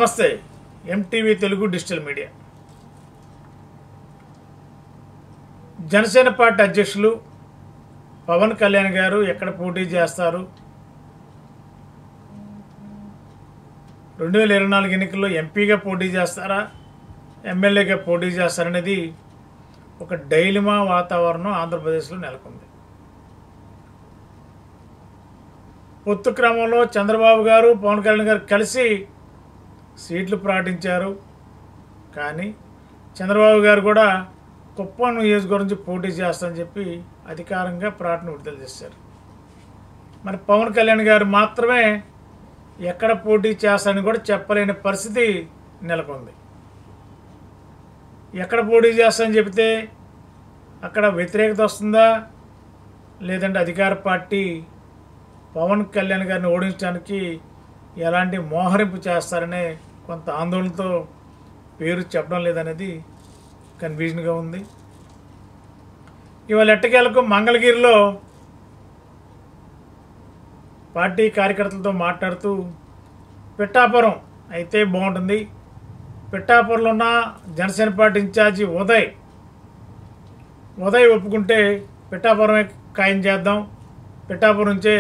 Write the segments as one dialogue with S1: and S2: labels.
S1: నమస్తే MTV Telugu digital media. Janasena party అధ్యక్షులు పవన్ కళ్యాణ్ గారు ఎక్కడ పోటీ చేస్తారు, 2024 ఎన్నికల్లో ఎంపీగా పోటీ చేస్తారా, ఎమ్మెల్యేగా పోటీ చేస్తారనేది ఒక డైలమా వాతావరణం ఆంధ్రప్రదేశ్లో నెలకొంది. పొత్తు క్రమంలో చంద్రబాబు గారు పవన్ కళ్యాణ్ గారు కలిసి సీట్లు ప్రకటించారు. కానీ చంద్రబాబు గారు కూడా కుప్పం నియోజకవర్గం నుంచి పోటీ చేస్తారని చెప్పి అధికారంగా ప్రకటన విడుదల చేశారు. మరి పవన్ కళ్యాణ్ గారు మాత్రమే ఎక్కడ పోటీ చేస్తారని కూడా చెప్పలేని పరిస్థితి నెలకొంది. ఎక్కడ పోటీ చేస్తారని చెబితే అక్కడ వ్యతిరేకత వస్తుందా, లేదంటే అధికార పార్టీ పవన్ కళ్యాణ్ గారిని ఓడించడానికి ఎలాంటి మోహరింపు చేస్తారనే కొంత ఆందోళనతో పేరు చెప్పడం లేదనేది కన్ఫ్యూజన్గా ఉంది. ఇవాళ ఎట్టకేలకు మంగళగిరిలో పార్టీ కార్యకర్తలతో మాట్లాడుతూ పిఠాపురం అయితే బాగుంటుంది, పిఠాపురంలో ఉన్న జనసేన పార్టీ ఇన్ఛార్జి ఉదయ్ ఒప్పుకుంటే పిఠాపురమే ఖాయం చేద్దాం, పిఠాపురం నుంచే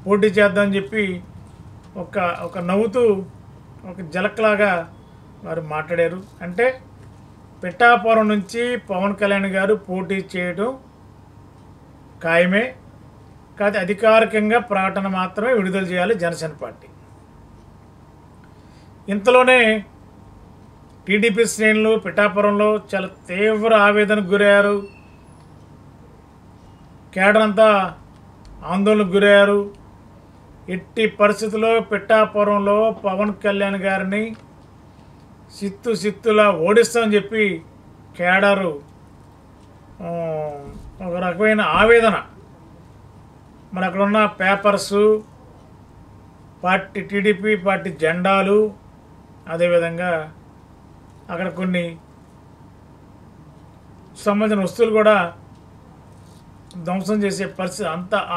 S1: పోటీ చేద్దాం అని చెప్పి ఒక నవ్వుతూ ఒక జలక్లాగా వారు మాట్లాడారు. అంటే పిఠాపురం నుంచి పవన్ కళ్యాణ్ గారు పోటీ చేయడం ఖాయమే, కాదు అధికారికంగా ప్రకటన మాత్రమే విడుదల చేయాలి జనసేన పార్టీ. ఇంతలోనే టీడీపీ శ్రేణులు పిఠాపురంలో చాలా తీవ్ర ఆవేదనకు గురయ్యారు, కేడర్ అంతా ఆందోళనకు గురయ్యారు. ఎట్టి పరిస్థితుల్లో పిఠాపురంలో పవన్ కళ్యాణ్ గారిని సిత్తులా ఓడిస్తామని చెప్పి కేడరు ఒక రకమైన ఆవేదన. మరి అక్కడ ఉన్న పేపర్సు, టీడీపీ పార్టీ జెండాలు, అదేవిధంగా అక్కడ కొన్ని సంబంధించిన వస్తువులు కూడా ధ్వంసం చేసే పరిస్థితి,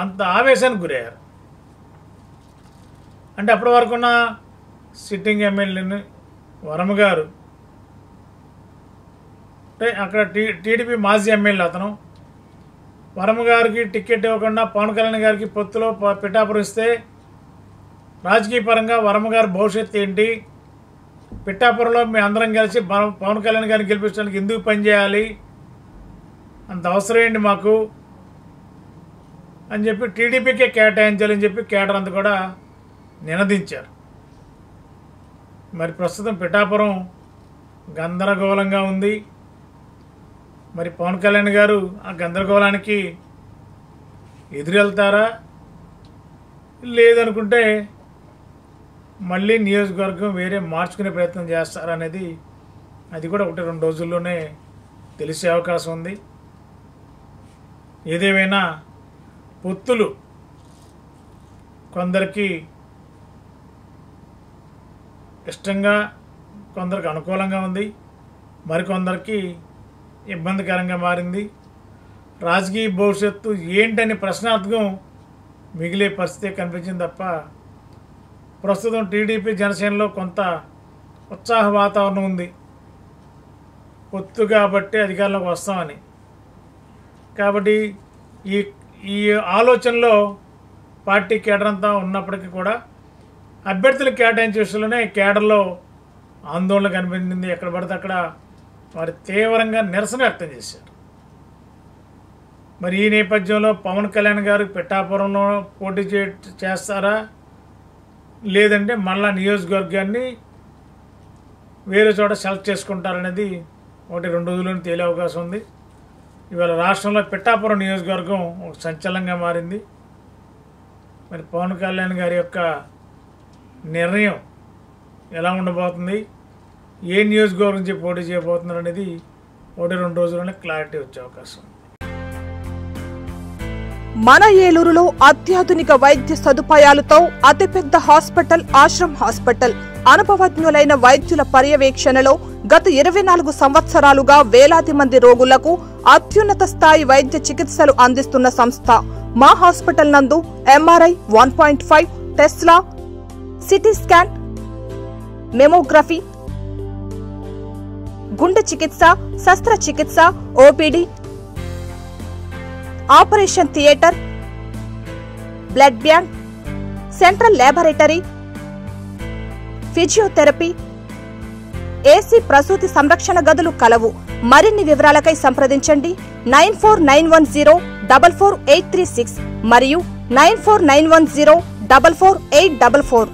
S1: అంత ఆవేశానికి గురయ్యారు. అంటే అప్పటి వరకున్న సిట్టింగ్ ఎమ్మెల్యేని వరమ గారు, అంటే అక్కడ టీడీపీ మాజీ ఎమ్మెల్యే అతను, వరమ గారికి టికెట్ ఇవ్వకుండా పవన్ కళ్యాణ్ గారికి పొత్తులో పిఠాపురం ఇస్తే రాజకీయ పరంగా వరమ గారి భవిష్యత్తు ఏంటి, పిఠాపురంలో మేము అందరం కలిసి పవన్ కళ్యాణ్ గారిని గెలిపించడానికి ఎందుకు పనిచేయాలి, అంత అవసరం ఏంటి మాకు అని చెప్పి టీడీపీకే కేటాయించాలని చెప్పి కేడర్ అంతా కూడా నినదించారు. మరి ప్రస్తుతం పిఠాపురం గందరగోళంగా ఉంది. మరి పవన్ కళ్యాణ్ గారు ఆ గందరగోళానికి ఎదురెళ్తారా, లేదనుకుంటే మళ్ళీ నియోజకవర్గం వేరే మార్చుకునే ప్రయత్నం చేస్తారా అనేది అది కూడా 1-2 రోజుల్లోనే తెలిసే అవకాశం ఉంది. ఏదేమైనా పొత్తులు కొందరికి ఇష్టంగా, కొందరికి అనుకూలంగా ఉంది, మరికొందరికి ఇబ్బందికరంగా మారింది. రాజకీయ భవిష్యత్తు ఏంటని ప్రశ్నార్థకం మిగిలే పరిస్థితి కనిపించింది తప్ప ప్రస్తుతం టీడీపీ జనసేనలో కొంత ఉత్సాహ వాతావరణం ఉంది. పొత్తు కాబట్టి అధికారంలోకి వస్తామని, కాబట్టి ఈ ఆలోచనలో పార్టీ కేడర్ అంతా ఉన్నప్పటికీ కూడా అభ్యర్థులు కేటాయించే విషయంలోనే కేడర్లో ఆందోళన కనిపించింది. ఎక్కడ పడితే అక్కడ వారు తీవ్రంగా నిరసన వ్యక్తం చేశారు. మరి ఈ నేపథ్యంలో పవన్ కళ్యాణ్ గారు పిఠాపురంలో పోటీ చేస్తారా, లేదంటే మళ్ళా నియోజకవర్గాన్ని వేరే చోట సెలెక్ట్ చేసుకుంటారనేది 1-2 రోజుల్లోనే తేలే అవకాశం ఉంది. ఇవాళ రాష్ట్రంలో పిఠాపురం నియోజకవర్గం ఒక సంచలనంగా మారింది. మరి పవన్ కళ్యాణ్ గారి యొక్క నిర్ణయం ఎలా ఉండబోతుంది, ఏ నియోజకవర్గం నుంచి పోటీ చేయబోతున్నారు అనేది 1-2 రోజుల్లోనే క్లారిటీ వచ్చే అవకాశం ఉంది.
S2: మన ఏలూరులో అత్యాధునిక వైద్య సదుపాయాలతో అతిపెద్ద హాస్పిటల్ ఆశ్రమ్ హాస్పిటల్. అనుభవజ్ఞులైన వైద్యుల పర్యవేక్షణలో గత 24 సంవత్సరాలుగా వేలాది మంది రోగులకు అత్యున్నత స్థాయి వైద్య చికిత్సలు అందిస్తున్న సంస్థ. మా హాస్పిటల్ నందు MRI 1.5, Tesla, CT scan, mammography, గుండె చికిత్స, శస్త్రచికిత్స, OPD, operation theatre, blood bank, central laboratory, physiotherapy, AC ప్రసూతి సంరక్షణ గదులు కలవు. మరిన్ని వివరాలకై సంప్రదించండి 9491044836 మరియు 9491044844.